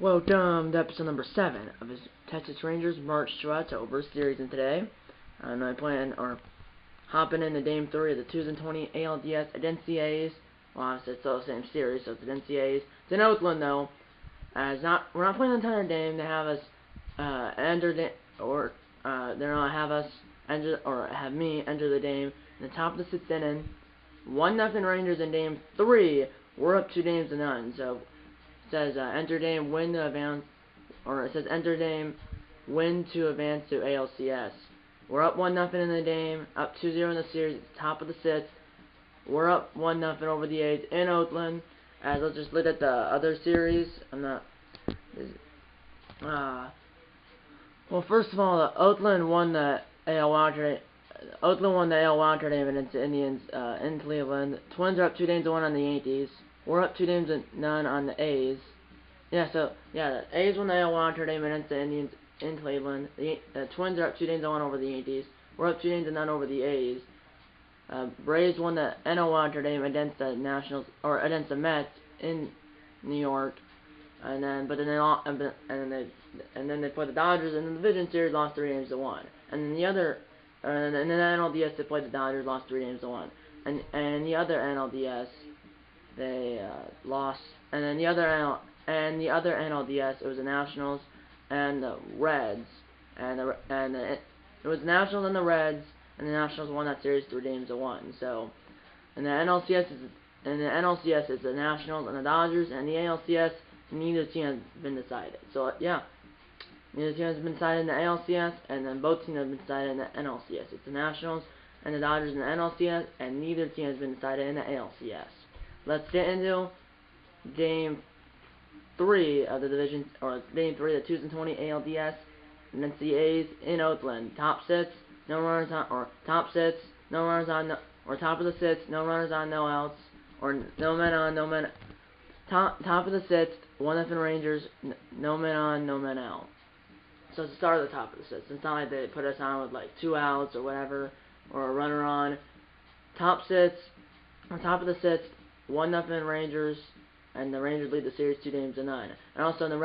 Welcome to episode number 7 of his Texas Rangers march to October series, and today I'm playing or hopping into Game 3 of the 2020 ALDS against the A's. Well, obviously it's still the same series, so it's against the A's. It's in Oakland though. We're not playing the entire game. They have us enter the or they're gonna have us enter or have me enter the game in the top of the 6th inning. 1-0 Rangers in Game 3. We're up 2-0. So it says enter game, win to advance, or it says enter game, win to advance to ALCS. We're up 1-0 in the game, up 2-0 in the series. It's top of the 6th. We're up 1-0 over the A's in Oakland. As let's just look at the other series. Well, first of all, Oakland won the AL Wildcard. Oakland won the AL Wildcard game against the Indians in Cleveland. Twins are up 2-1 on the Yankees. We're up 2-0 on the A's. The A's won the AL Wildcard game against the Indians in Cleveland. The Twins are up 2-1 over the Yankees. We're up 2-0 over the A's. Braves won the NL Wildcard game against the Nationals or against the Mets in New York, and then they played the Dodgers in the division series, lost 3-1. And then in the NLDS they played the Dodgers, lost 3-1. And in the other NLDS they lost. And then the other NLDS it was the Nationals and the Reds, it was the Nationals and the Reds. And the Nationals won that series 3-1. So, in the NLCS it's the Nationals and the Dodgers, and the ALCS neither team has been decided. So neither team has been decided in the ALCS, and then both teams have been decided in the NLCS. It's the Nationals and the Dodgers in the NLCS, and neither team has been decided in the ALCS. Let's get into Game 3 of the division, or Game 3 of the 2020 ALDS against the A's in Oakland. Top 6. No runners on, or top 6, no runners on, or top of the 6th, no runners on, no outs, or no men on, no men. Top of the 6th, 1-0 Rangers, no men on, no men out. So it's the start of the top of the 6th. It's not like they put us on with like 2 outs or whatever, or a runner on. Top 6, on top of the 6th, 1-0 Rangers, and the Rangers lead the series 2-9. And also in the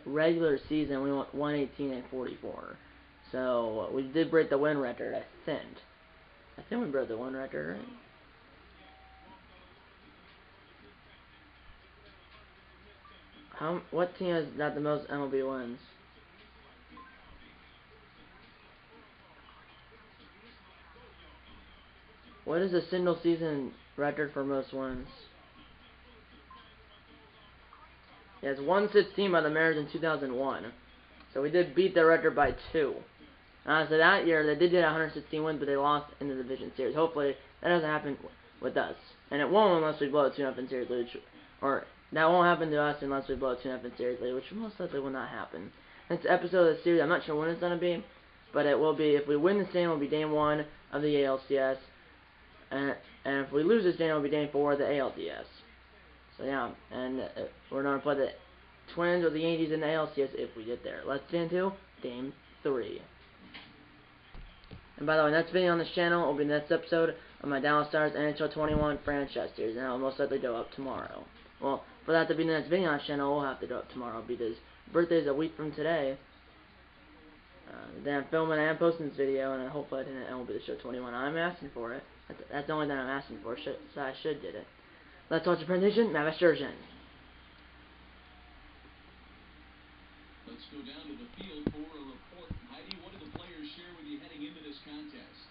regular season, we won 118-44. So, we did break the win record, I think. I think we broke the win record, right? What team has got the most MLB wins? What is the single season record for most wins? Yeah, it's 116 by the Mariners in 2001. So we did beat the record by 2. So that year, they did get 116 wins, but they lost in the division series. Hopefully, that doesn't happen with us. And it won't unless we blow a 2-0 series lead. Or, that won't happen to us unless we blow a 2-0 series lead, which most likely will not happen. Next episode of the series, I'm not sure when it's going to be, but it will be, if we win this game, it will be Game 1 of the ALCS. And if we lose this game, it will be Game 4 of the ALDS. So, yeah, and we're going to play the Twins or the Yankees in the ALCS if we get there. Let's get into Game 3. And by the way, next video on this channel will be the next episode of my Dallas Stars NHL 21 franchise series, and that will most likely go up tomorrow. Well, for that to be the next video on this channel, we'll have to go up tomorrow because birthday is a week from today. Then I'm filming and posting this video, and hopefully it will be the show 21. I'm asking for it. That's the only thing I'm asking for, so I should get it. Let's watch the presentation. Matt Sturgeon. Let's go down to the field for a report. Heidi, what did the players share with you heading into this contest?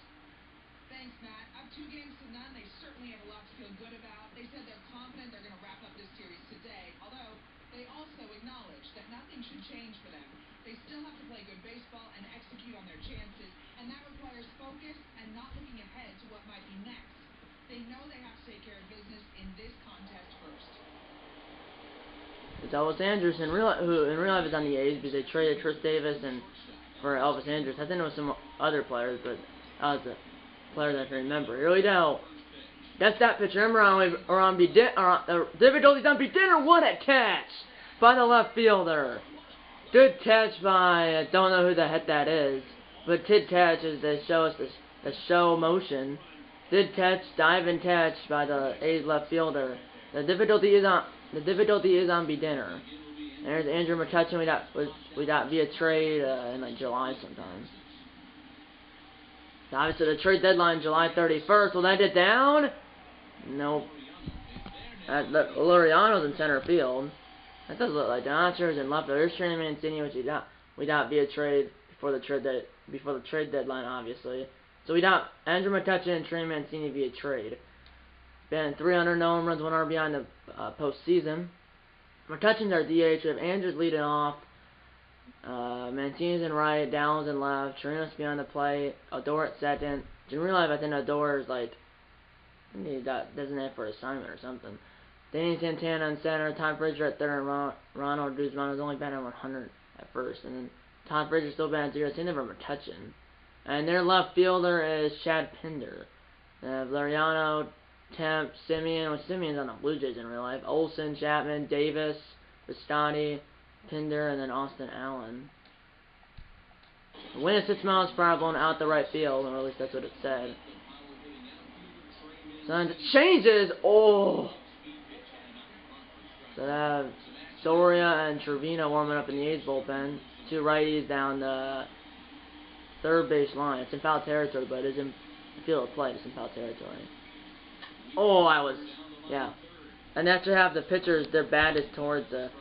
Thanks, Matt. Up 2-0. They certainly have a lot to feel good about. They said they're confident they're going to wrap up this series today, although they also acknowledge that nothing should change for them. They still have to play good baseball and execute on their chances, and that requires focus and not looking ahead to what might be next. They know they have to take care of business in this contest first. It's Elvis Andrus, who in real life is on the A's because they traded Chris Davis and for Elvis Andrus. I think it was some other players, but that was the player that I can remember. Here we go. That's that pitch. Remember the difficulties on beginner. What a catch by the left fielder. Good catch by, I don't know who the heck that is, but good catch as they show us the show motion. Good catch, dive and catch by the A's left fielder. The difficulty is on beginner. There's Andrew McCutchen. We got via trade in like July sometime. So obviously the trade deadline July 31st. Will that get down? Nope. Loriano's in center field. That does look like Donchers and left. There's Trey Mancini, which we got via trade before the trade deadline, obviously. So we got Andrew McCutchen and Trey Mancini via trade. Been 300 no home runs, 1 RBI in the postseason. McCutchen's our DH. We have Andrews leading off. Mancini's in right, Downs in left, Chirinos behind the plate, Odor at second. In real life, I think Odor is like, he got designated for assignment or something. Danny Santana in center, Todd Frazier at third, and Ronald Guzman was only batting 100 at first. And then Todd Frazier still batting 0. Same for McCutchen. And their left fielder is Chad Pinder. They have Lariano, Temp, Simeon, Simeon's on the Blue Jays in real life, Olsen, Chapman, Davis, Visconti, Pinder, and then Austin Allen. The wind is 6 miles per hour blowing out the right field, or at least that's what it said. So then it changes. Oh! So they have Soria and Trevino warming up in the A's bullpen. 2 righties down the third base line. It's in foul territory, but it is in the field of play. It's in foul territory. Oh, yeah. And after half, the pitchers, their bat is towards the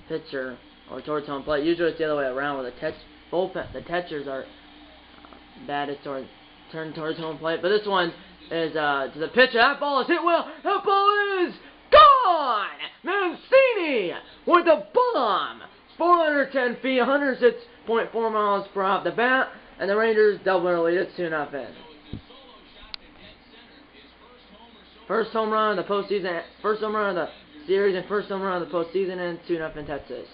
pitcher or towards home plate. Usually it's the other way around, where the catchers are bat is turned towards home plate. But this one is to the pitcher. That ball is hit well. That ball is gone. Mancini with a bomb. 410 feet, 106.4 miles per hour off the bat, and the Rangers double their lead. It's 2-0. First home run of the postseason, first home run of the series, and first home run of the postseason, and 2-0 Texas.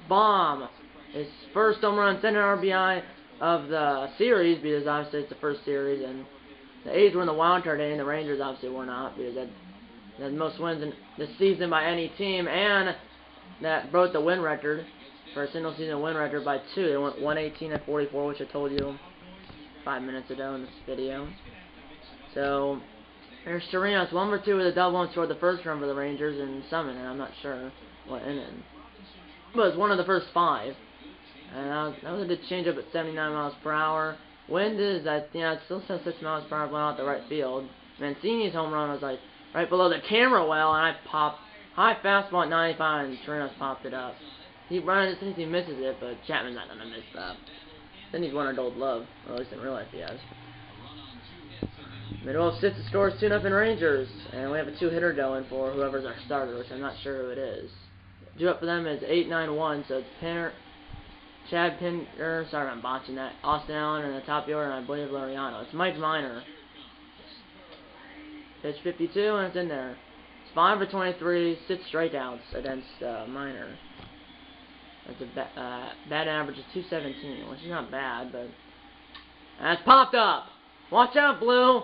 Bomb. His first home run, center RBI of the series, because obviously it's the first series, and the A's were in the wild card game, and the Rangers obviously were not, because they had the most wins in this season by any team, and that broke the win record for a single season win record by 2. They went 118-44, which I told you 5 minutes ago in this video. So there's Chirinos, 1 for 2 with a double, and scored the first run for the Rangers in some inning. I'm not sure what inning, but it's one of the first 5. And that was a good changeup at 79 miles per hour. Wind is, it still says 6 miles per hour blowing out the right field. Mancini's home run was like right below the camera well, and I popped high fastball at 95, and Chirinos popped it up. He runs it since he misses it, but Chapman's not gonna miss that. Then he's won a Gold Glove, or at least in real life he has. Mid-12 sits the scores 2-0 Rangers, and we have a 2-hitter going for whoever's our starter, which I'm not sure who it is. Due up for them is 8-9-1, so it's Chad Pinder, sorry I'm botching that, Austin Allen in the top of the order, and I believe Lariano. It's Mike Minor. Pitch 52, and it's in there. It's 5 for 23, 6 strikeouts against Minor. That's a batting average of 217, which is not bad, but that's popped up. Watch out, Blue.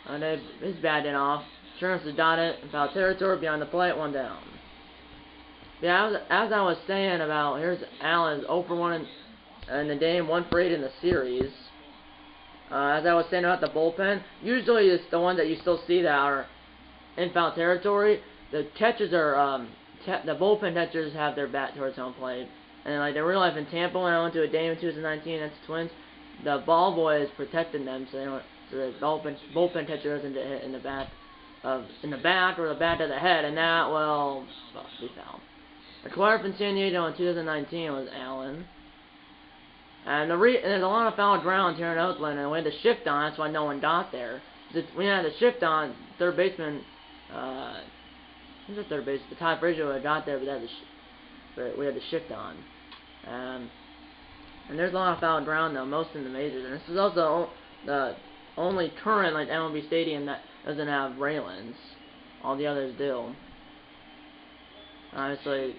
And his batting off. Chirinos has got it in foul territory behind the plate, 1 down. Yeah, as I was saying about, here's Allen, 0 for 1 in the game, 1 for 8 in the series. As I was saying about the bullpen, usually it's the ones that you still see that are in foul territory. The catchers are, the bullpen catchers have their bat towards home plate. And like in real life in Tampa, when I went to a game in 2019 against the Twins, the ball boys protected them, so the bullpen catcher doesn't get hit in the back or the back of the head, and that will be foul. The acquired from San Diego in 2019 was Allen. And there's a lot of foul ground here in Oakland, and we had to shift on. That's why no one got there. We had to shift on. Third baseman, who's the third baseman? Todd Frazier would have got there, but we had to shift on. And there's a lot of foul ground though, most in the majors. And this is also the only current like MLB stadium that doesn't have railings. All the others do. Obviously,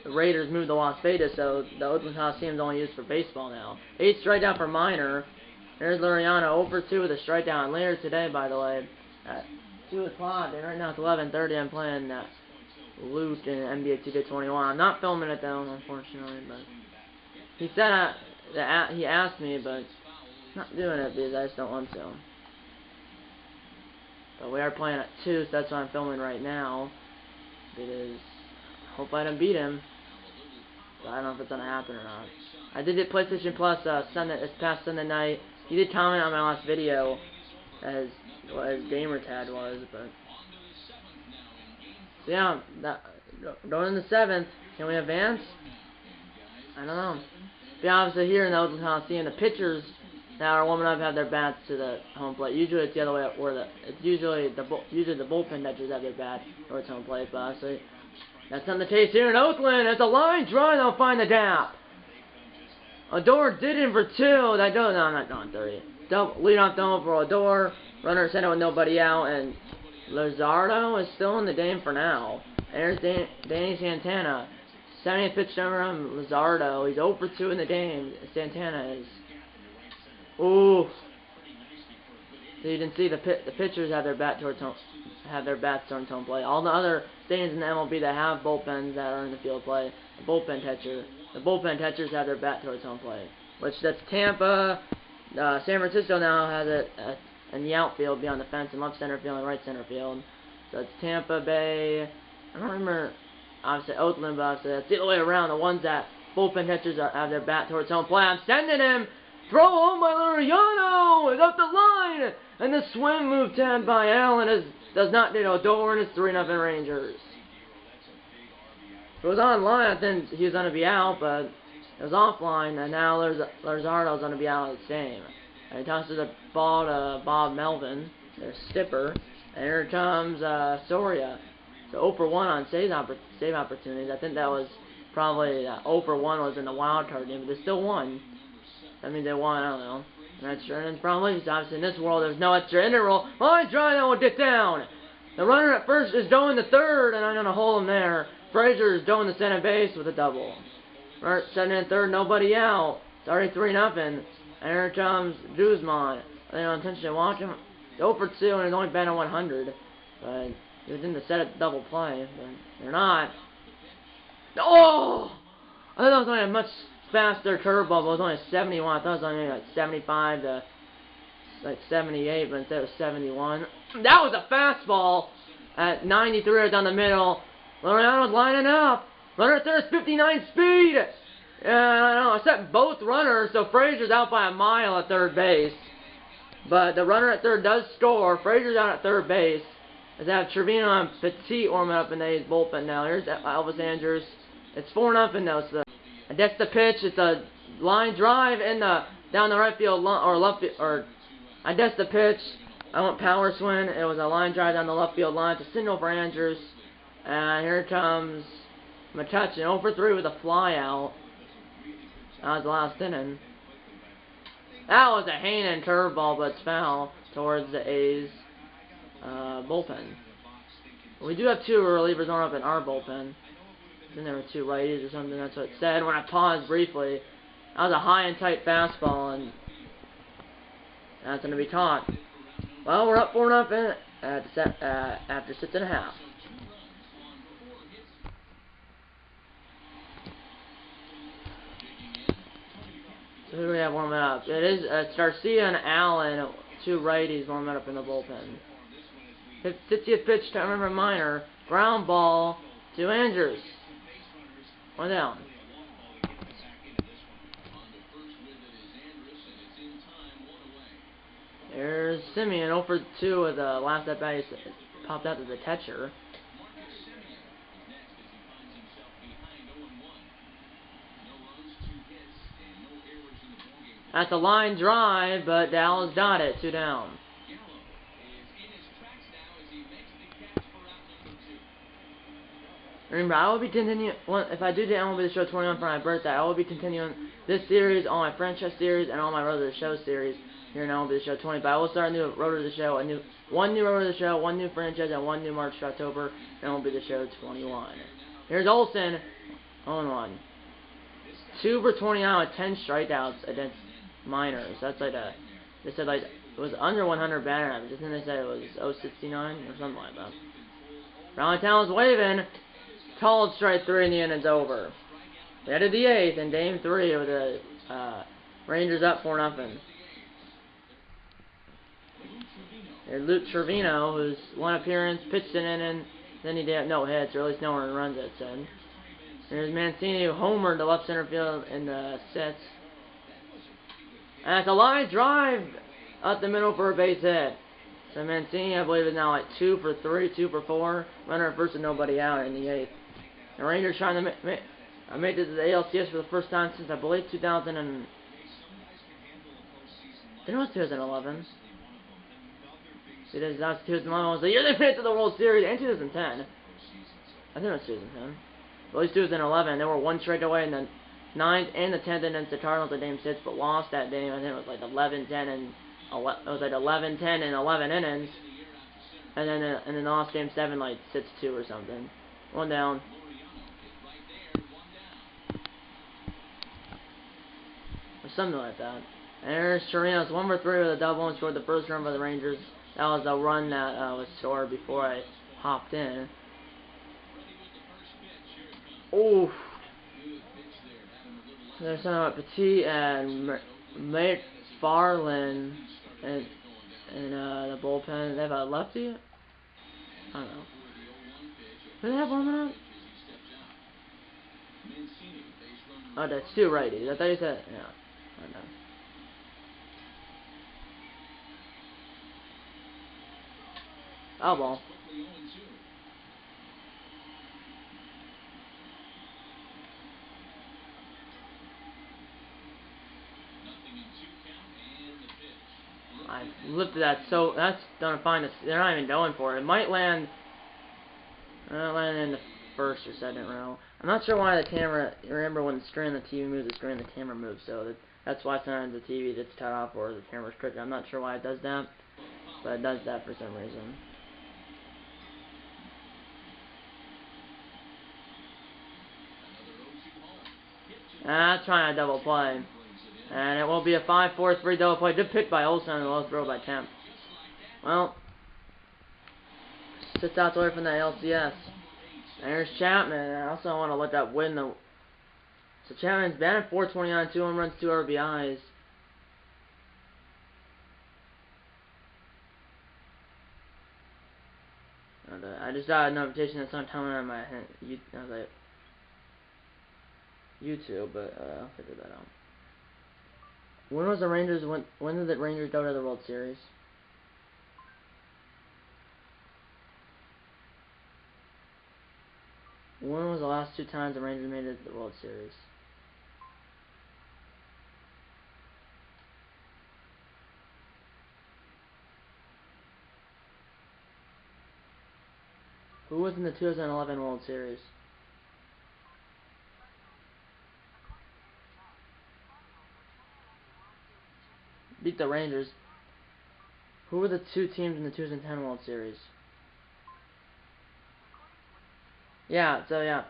the Raiders moved to Las Vegas, so the Oakland Coliseum is only used for baseball now. 8 strikeout for Minor. There's Lariano, 0 for 2 with a strikeout. And later today, by the way, at 2 o'clock, and right now it's 11:30, I'm playing Luke in NBA 2K21. I'm not filming it though, unfortunately, but he said he asked me, but I'm not doing it because I just don't want to. But we are playing at 2, so that's why I'm filming right now. It is Hope I don't beat him. But I don't know if it's gonna happen or not. I did it PlayStation Plus this past Sunday night. He did comment on my last video as gamertag was, but so yeah, going in the 7th. Can we advance? I don't know. But obviously here in the Oakland Coliseum, the pitchers that are warming up have their bats to the home plate. Usually it's the other way up, where it's usually the bullpen pitchers have their bat towards home plate. But obviously that's not the case here in Oakland. It's a line drive. They'll find the gap. Odor did in for 2. No, not going 3. Lead off double for Odor. Runner center with nobody out, and Luzardo is still in the game for now. There's Danny Santana. 70th pitch over him, Luzardo. He's 0 for 2 in the game. Santana is. Ooh. So you can see the pitchers have their bats towards home plate. All the other stadiums in the MLB that have bullpens that are in the field play, the bullpen catchers have their bat towards home plate. Which that's Tampa. San Francisco now has it in the outfield beyond the fence, in left center field and right center field. So it's Tampa Bay. I don't remember, obviously Oakland, but obviously that's the other way around. The ones that bullpen catchers have their bat towards home plate. I'm sending him. Throw home by Luriano. Is up the line. And the swing move tagged by Allen does not hit Odor, and it's 3-0 Rangers. If it was online, I think he was going to be out, but it was offline, and now Luzardo's going to be out of the same. And he tosses the ball to Bob Melvin, their skipper, and here comes Soria. So 0 for 1 on save opportunities. I think that was probably 0 for 1 was in the wild card game, but they still won. That means they won, I don't know, an extra innings probably, because obviously in this world there's no extra interval. Line drive that will get down. The runner at first is going to third, and I'm going to hold him there. Frazier is going to center base with a double. Right, second and third, nobody out. It's already 3-0. And here comes Guzman. They don't intentionally watch him. 0 for 2, and he's only batting 100. But he was in the set of double play, but they're not. Oh! I thought that was only a much faster curveball, but it was only 71. I thought it was only like 75 to like 78, but instead of 71. That was a fastball at 93 right down the middle. Loriano's lining up. Runner at third is 59 speed. I don't know. I set both runners, so Frazier's out by a mile at third base. But the runner at third does score. Frazier's out at third base. As I have Trevino and Petit warming up in the bullpen now. Here's Elvis Andrews. It's 4-0 though. So that's the pitch. It's a line drive in down the right field or left field, or I guess the pitch. I went power swing. It was a line drive down the left field line. It's a single for Andrews. And here comes McCutcheon, 0 for 3 with a fly out. That was the last inning. That was a Hainan curveball, but it's foul towards the A's bullpen. We do have 2 relievers on up in our bullpen. Then there were 2 righties or something. That's what it said when I paused briefly. That was a high and tight fastball, and that's going to be caught. Well, we're up 4-0 after 6.5. So who do we have warming up? It is Garcia and Allen, 2 righties warming up in the bullpen. 50th pitch to Remember Minor. Ground ball to Andrews. 1 down. There's Simeon, 0 for 2 with the last at bat. He popped out to the catcher. That's a line drive, but Dallas got it. 2 down. Remember, I will be continuing, if I do the MLB The Show 21 for my birthday, I will be continuing this series, all my franchise series, and all my Road to the Show series here in MLB The Show 20. But I will start a new Road to the Show, one new Road to the Show, 1 new franchise, and 1 new March to October, and MLB The Show 21. Here's Olsen, 0-1. 2 for 29 with 10 strikeouts against Minors. That's like they said like it was under 100 batter average. Didn't they say it was 069 or something like that? Valentine was waving. Called strike 3 and the inning's over. We headed the 8th in game 3 with the Rangers up 4-0. There's Luke Trevino, who's 1 appearance, pitched an inning, then he did no hits, or at least no one runs it, said. There's Mancini who homered to left center field in the sixth. And it's a line drive up the middle for a base hit. So Mancini, I believe, is now like 2 for 3, 2 for 4. Runner at first and nobody out in the eighth. The Rangers trying to make it to the ALCS for the first time since, I believe, 2000 and... I think it was 2011. It was 2011 was the year they made it to the World Series, and 2010. I think it was 2010. At least 2011. They were one strike away in the 9th and the 10th innings. The Cardinals had game 6, but lost that game. I think it was like 11-10 and it was like 11-10 and 11 innings. And then they lost game 7 like 6-2 or something. One down. Or something like that. And there's Chirinos 1 for 3 with a double and scored the first run for the Rangers. That was the run that was scored before I hopped in. Oof. There's something about Petit and McFarland in the bullpen. They have a lefty? I don't know. Do they have warming up? Oh, that's 2 righties. I thought you said... Yeah. I know. Oh, well. I lifted that, so that's gonna find us. They're not even going for it. It might land in the first or second row. I'm not sure why the camera. Remember when the screen on the TV moves, the screen on the camera moves. So that's why sometimes the TV gets cut off or the camera's crooked. I'm not sure why it does that, but it does that for some reason. That's trying a double play. And it will be a 5-4-3 double play. Good pick by Olsen and a low throw by Kemp. Well, sits out away from the LCS. And here's Chapman. I also want to look up when the... So Chapman's batting .429, 2 home runs, 2 RBIs. I just got a notification that's not coming on my YouTube, but I'll figure that out. When was the Rangers? When did the Rangers go to the World Series? When was the last 2 times the Rangers made it to the World Series? Who was in the 2011 World Series? Beat the Rangers. Who were the 2 teams in the 2010 World Series? Yeah, so yeah.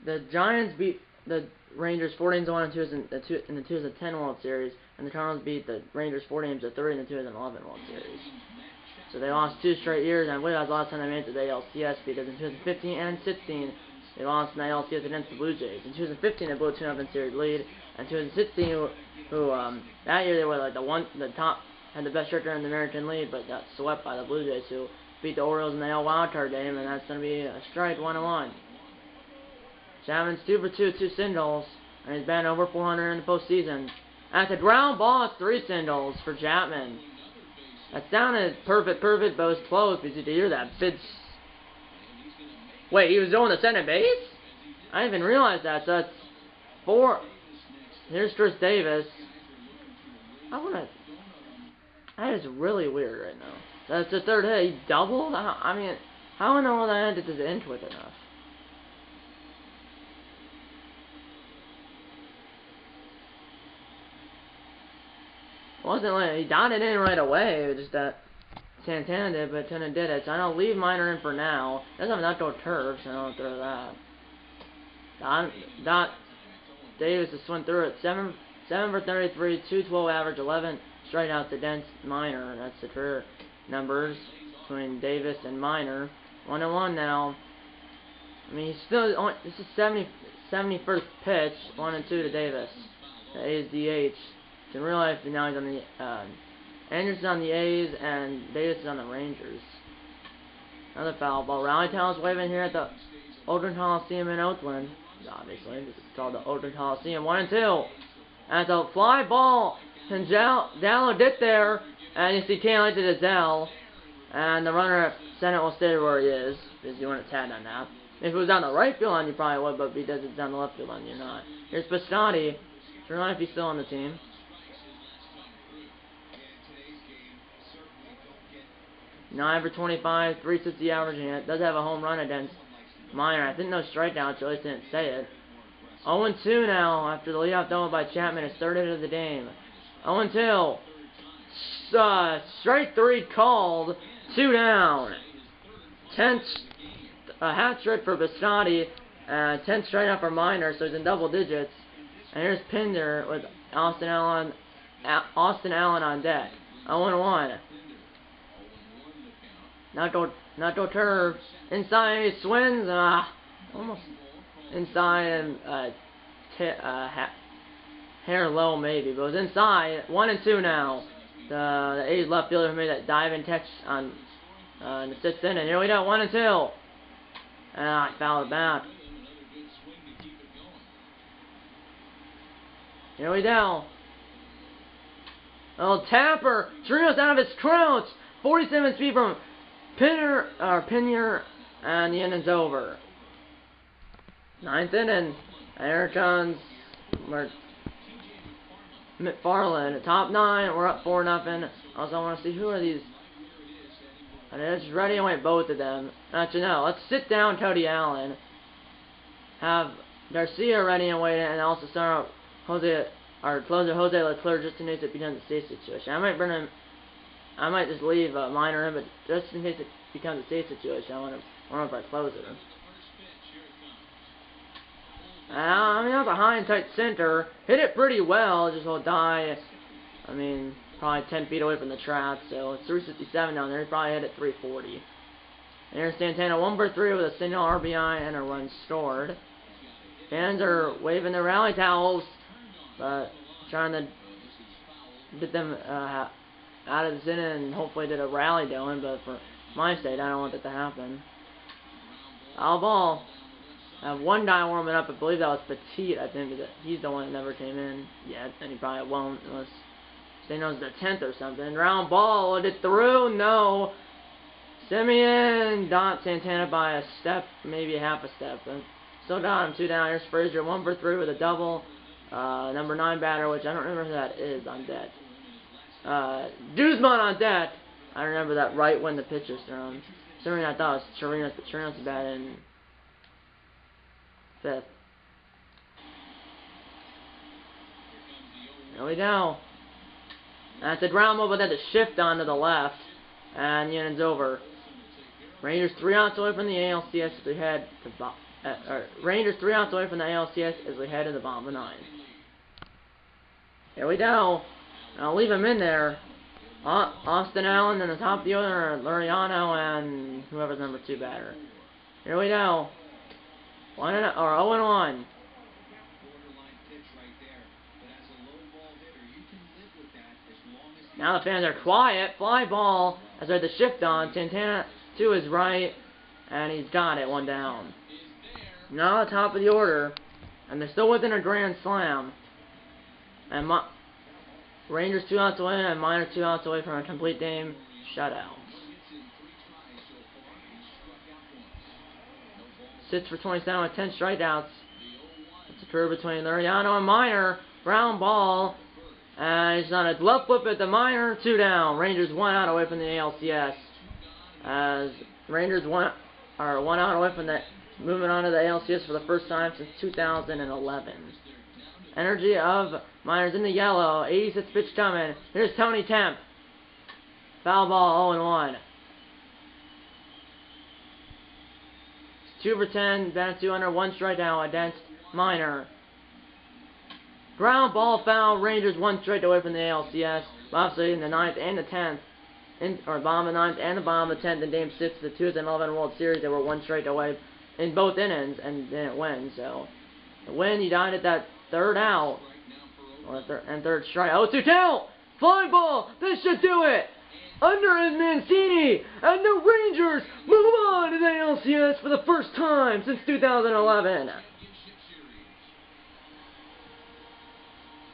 The Giants beat the Rangers 14-1 in the 2010 World Series, and the Cardinals beat the Rangers 4-3 in the 2011 World Series. So they lost 2 straight years, and I believe that was the last time they made it to the ALCS, because in 2015 and 16, they lost in the ALCS against the Blue Jays. In 2015, they blew a 2-0 series lead, and 2016, that year they were like had the best record in the American League, but got swept by the Blue Jays, who beat the Orioles in the AL wildcard game, and that's going to be a strike 1-1. Chapman's 2 for 2, 2 singles, and he's batting over .400 in the postseason. At the ground ball, it's 3 singles for Chapman. That sounded perfect, but it was close, because you could hear that big... Wait, he was going to center base? I didn't even realize that, so that's 4... Here's Chris Davis. That is really weird right now. That's the 3rd hit. He doubled? I mean, how in the world I ended this inch with enough? It wasn't like he dotted in right away. It was just that Santana did, but Tuna did it. So I don't leave Minor in for now. Doesn't have an outdoor turf, so I don't throw that. Davis just went through it. 7 for 33, 212 average, 11 strikeouts against Minor. That's the career numbers between Davis and Minor. 1-1 now. I mean, he's still on. This is 71st pitch. 1-2 to Davis. The A's DH. In real life, now he's on the Anderson's on the A's and Davis is on the Rangers. Another foul ball. Rally Town's waving here at the Oakland Coliseum in Oakland. Obviously, this is called the Oakland Coliseum. 1-2. And it's a fly ball. And Dallo did there. And you see Taylor to the Dell. And the runner at Senate will stay where he is. Because you want to tag on that. If it was down the right field line, you probably would. But because it's down the left field line, you're not. Here's Piscotty. Turn on if he's still on the team. 9 for 25, 360 averaging it. Does have a home run against Minor. I think no strikeouts, or at least didn't say it. 0-2 now after the leadoff double by Chapman. His third hit of the game. 0-2. Strike 3 called. 2 down. 10th hat trick for Piscotty. 10th strikeout for Minor, so he's in double digits. And here's Pinder with Austin Allen on deck. 0-1. Not go curve. Inside he swings. Almost inside and hair low maybe, but it was inside. 1-2 now. The A's left fielder made that diving catch on in the 6th inning. Here we go. 1-2. I fouled it back. Here we go. Oh, Tapper. Trios out of his crouch. 47 speed from Pinier, and the inning's over. 9th inning. Here comes McFarland. Top 9. We're up 4-0. Also, I want to see who are these. And it's ready and wait, both of them. Actually, no. Let's sit down Cody Allen. Have Garcia ready and wait, and also start out our closer Jose Leclerc just in case it becomes a safe situation. I might bring him. I might just leave Minor in, but just in case it becomes a safe situation, I want our closer. I mean, that's a high and tight center. Hit it pretty well, just will die. I mean, probably 10 feet away from the trap, so it's 357 down there. He probably hit it 340. And here's Santana, 1 for 3 with a single RBI and a run scored. Fans are waving their rally towels, but trying to get them out of this inning and hopefully get a rally going, but for my sake, I don't want that to happen. Foul ball. I have one guy warming up. I believe that was Petit. I think that he's the one that never came in yet, and he probably won't unless they know it's the 10th or something. Round ball. Is it through? No. Simeon got Santana by a step, maybe half a step, but still got him. 2 down. Here's Frazier, 1 for 3 with a double. Number 9 batter, which I don't remember who that is on deck. Guzman on deck. I remember that right when the pitch was thrown. Sorry, I thought it was Chirinos, but Chirinos is bad in 5th. There we go. That's a ground ball, but that's a shift onto the left. And the inning's over. Rangers 3 outs away from the ALCS as we head to Rangers 3 outs away from the ALCS as we head to the bottom of the 9th. Here we go. I'll leave him in there. Austin Allen in the top of the order, Luriano, and whoever's number 2 batter. Here we go. 0-1. Now the fans are quiet. Fly ball as I the shift on. Santana to his right, and he's got it. 1 down. Now the top of the order, and they're still within a grand slam. And Rangers 2 outs away, and Minor 2 outs away from a complete game shutout. 6 for 27 with 10 strikeouts. It's a curve between Luriano and Minor. Ground ball. And he's on a glove flip at the Minor. 2 down. Rangers 1 out away from the ALCS. As Rangers 1 out away from the moving on to the ALCS for the first time since 2011. Energy of Miners in the yellow. 86 pitch coming. Here's Tony Temp. Foul ball, 0-1. 2 for 10. Batted 2 under, 1 strikeout against Minor. Ground ball foul. Rangers 1 straight away from the ALCS. Obviously in the 9th and the 10th. Bottom of the 9th and the bottom of the 10th in Game 6 of the 2011 World Series. They were 1 straight away in both innings and didn't win. So the win, you died at that 3rd out. Or third strike. 0-2 count! Fly ball! This should do it! under is Mancini, and the Rangers move on to the ALCS for the first time since 2011.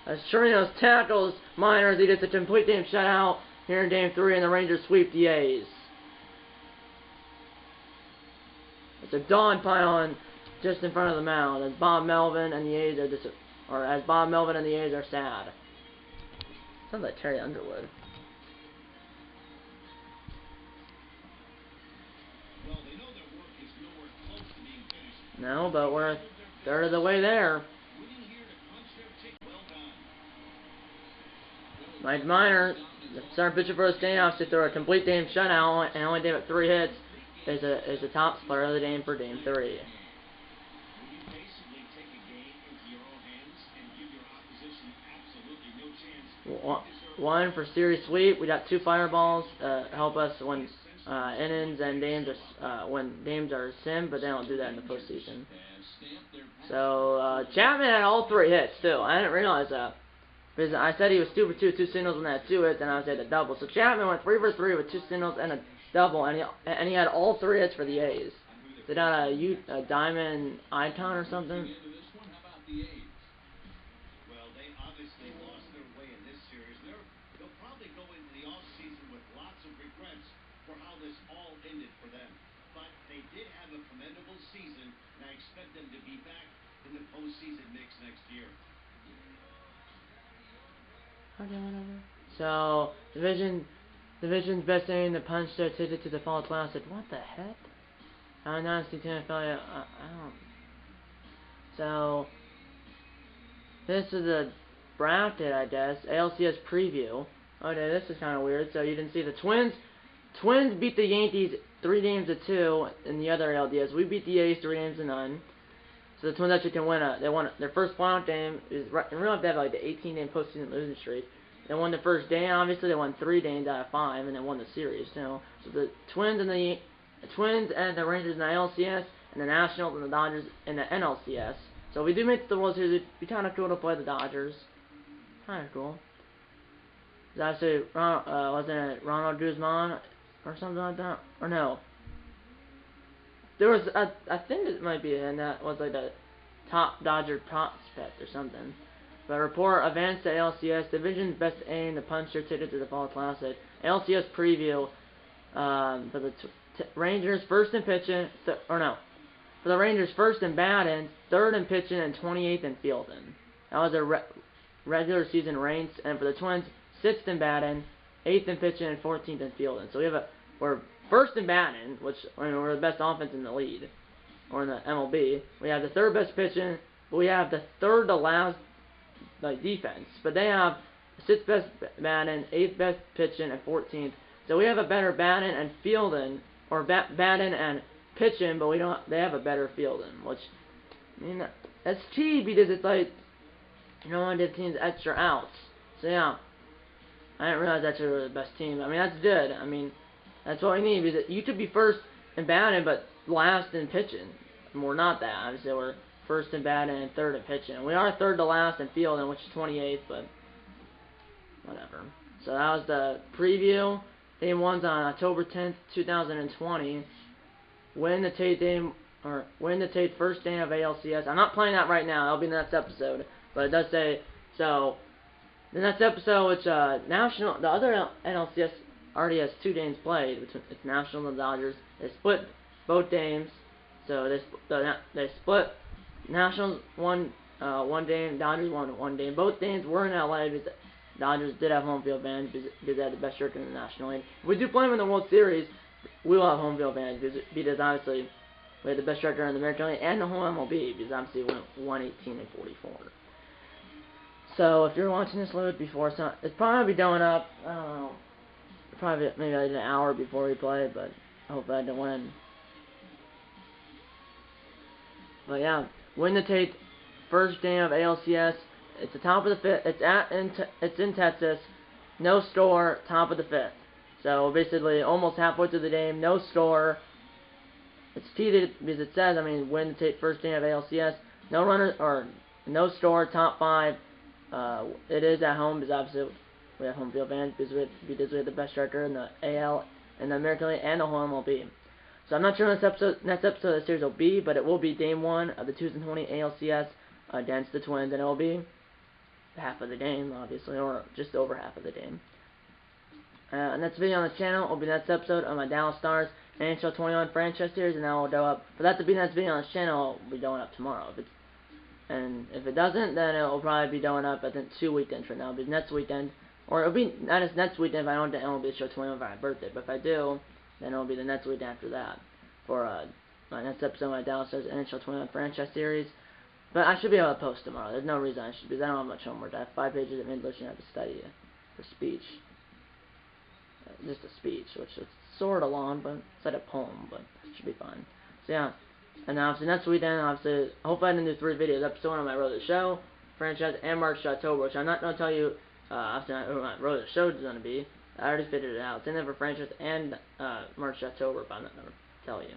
As Chirinos tackles Miners, he gets a complete game shutout here in Game 3, and the Rangers sweep the A's. It's a dawn pylon just in front of the mound as Bob Melvin and the A's are sad. Sounds like Terry Underwood. Well, they know their work is nowhere close to being finished. No, but we're a third of the way there. Winning here to punch their ticket. Well done. Mike Minor, the starting pitcher for the Standoffs, to throw a complete game shutout and only gave up 3 hits, is the top player of the game for Game 3. You basically take a game into your own hands and give your opposition absolutely no chance. One for series sweep. We got 2 fireballs help us when innings and games are when games are sim, but they don't do that in the postseason. So Chapman had all 3 hits too. I didn't realize that because I said he was 2 for 2, 2 singles, and had 2 hits, and I said a double. So Chapman went 3 for 3 with 2 singles and a double, and he had all 3 hits for the A's. They got a diamond icon or something. Well, they obviously lost their way in this series. They'll probably go into the offseason with lots of regrets for how this all ended for them. But they did have a commendable season, and I expect them to be back in the postseason mix next year. Okay, whatever. So, Division's best aim to punch their ticket to the Fall Classic. What the heck? I'm not seeing affiliate. I don't. So, this is a bracket, I guess. ALCS preview. Okay, this is kind of weird. So you didn't see the Twins. Twins beat the Yankees 3-2 in the other LDS. We beat the A's 3-0. So the Twins actually can win they won their first playoff game. In real life, they have like the 18-game postseason losing streak. They won the first game. Obviously, they won 3 games out of 5, and they won the series. So the Twins and the Rangers in the ALCS, and the Nationals and the Dodgers in the NLCS. So if we do make the World Series, it'd be kind of cool to play the Dodgers. Kind of cool. Actually, wasn't it Ronald Guzman or something like that? Or no? There was I think it might be, and that was like the top Dodger prospect or something. But report advanced to ALCS division's best aim to punch their ticket to the Fall Classic. ALCS preview for the Rangers first in pitching, for the Rangers first in batting, third in pitching, and 28th in fielding. That was a regular season ranks, and for the Twins, 6th in batting, 8th in pitching, and 14th in fielding. So we're first in batting, which we're the best offense in the lead, or in the MLB. We have the 3rd best pitching, but we have the 3rd to last defense. But they have 6th best batting, 8th best pitching, and 14th. So we have a better batting and fielding, or batting and pitching, but they have a better fielding, which, I mean, that's key because it's like, you don't want to give teams extra outs. So yeah, I didn't realize that we were the best team. I mean, that's good. I mean, that's what we need, because you could be first in batting, but last in pitching. And we're not that. Obviously, we're first in batting and 3rd in pitching. We are 3rd to last in fielding, which is 28th, but whatever. So that was the preview. Game 1's on October 10th, 2020. Win the Tate first game of ALCS. I'm not playing that right now. That'll be the next episode. But it does say, so, the next episode, which, the other NLCS already has 2 games played. It's Nationals and Dodgers. They split both games. So, they split. Nationals won 1 game, Dodgers won 1 game. Both games were in LA because Dodgers did have home field advantage because they had the best record in the National League. If we do play them in the World Series, we will have home field advantage because obviously we had the best record in the American League and the whole MLB because obviously we went 118 and 44. So if you're watching this load before, it's probably gonna be going up. I don't know, probably maybe like an hour before we play, but I hope I can win. But yeah, win the Tate first game of ALCS. It's the top of the 5th. It's in Texas. No score. Top of the 5th. So basically, almost halfway through the game, no score. It's cheated because it says, win the Tate first game of ALCS. No runner or no score. Top 5. It is at home because obviously We have home field advantage because we have the best record in the AL, in the American League, and the whole MLB. So I'm not sure when next episode of the series will be, but it will be Game 1 of the 2020 ALCS against the Twins, and it will be half of the game, obviously, or just over half of the game. Next video on the channel will be the next episode of my Dallas Stars NHL 21 franchise series, and that will go up. For that to be the next video on the channel, it will be going up tomorrow. If it doesn't, then it will probably be going up, I think, 2 weekends from now. It'll be next weekend, or it'll be not as next weekend if I don't do MLB Show 21 for my birthday, but if I do, then it'll be the next weekend after that for my next episode of my Dallas Stars NHL 21 franchise series. But I should be able to post tomorrow. There's no reason I should, because I don't have much homework. I have 5 pages of English and I have to study for speech. Just a speech, which is sort of long, but it's like a poem, but it should be fine. So yeah, and obviously next weekend, obviously, hopefully I can do 3 videos, episode 1 on my Road to the Show, franchise, and March to October, which I'm not going to tell you after who my Road to the Show is going to be. I already figured it out. It's in there for franchise and March to October, but I'm not going to tell you.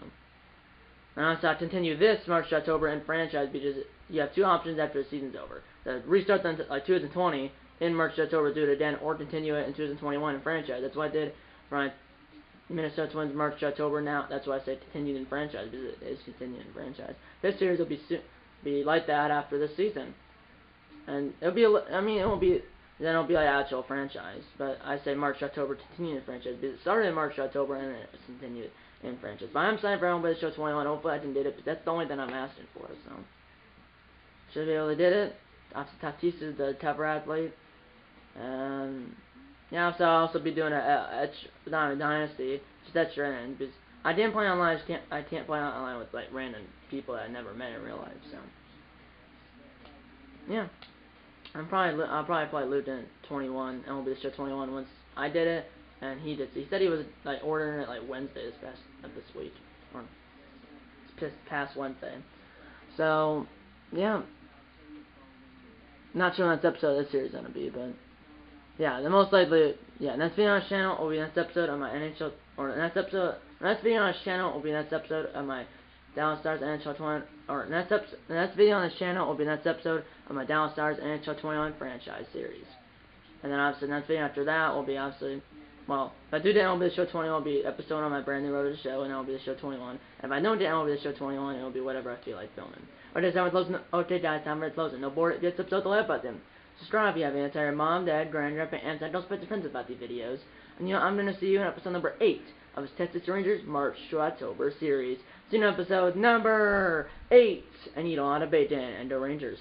And also, I continue this March to October in franchise because you have 2 options after the season's over. The restart then like 2020 in March to October, do it again, or continue it in 2021 in franchise. That's what I did for my Minnesota Twins March to October. Now that's why I say continued in franchise, because it is continued in franchise. This series will be like that after this season, and it'll be. I mean, it won't be. Then it'll be like actual franchise. But I say March to October continued in franchise because it started in March to October and then it's continued in franchise. But I'm signed for MLB Show 21. Hopefully I can do it, but that's the only thing I'm asking for. So should be able to did it. Tatis is the tougher athlete. Yeah, so I'll also be doing a Dynasty, just extra in, because I didn't play online, I can't play online with, like, random people that I never met in real life, so, yeah, I'll probably play Lieutenant 21, and will be the Show 21 once I did it, and he did, he said he was, like, ordering it, like, Wednesday this week, or this past Wednesday, so, yeah, not sure when this episode of this series is going to be, but yeah, the most likely, yeah, next video on this channel will be next episode of my NHL, or next video on this channel will be next episode of my Dallas Stars NHL 21, or the next video on this channel will be next episode of my Dallas Stars NHL 21 franchise series. And then obviously the next video after that will be obviously, well, if I do the MLB Show 21, it will be episode on my brand new Road to the Show, and that will be the Show 21. And if I don't do MLB Show 21, it will be whatever I feel like filming. Okay, time for closing. Okay, guys, time for closing. No board, get subscribe to the like button. Subscribe if you have any tell your mom, dad, grandpa, and don't spread to friends about these videos. And I'm going to see you in episode number 8 of this Texas Rangers March to October series. See you in episode number 8. And eat a lot of bacon and the Rangers.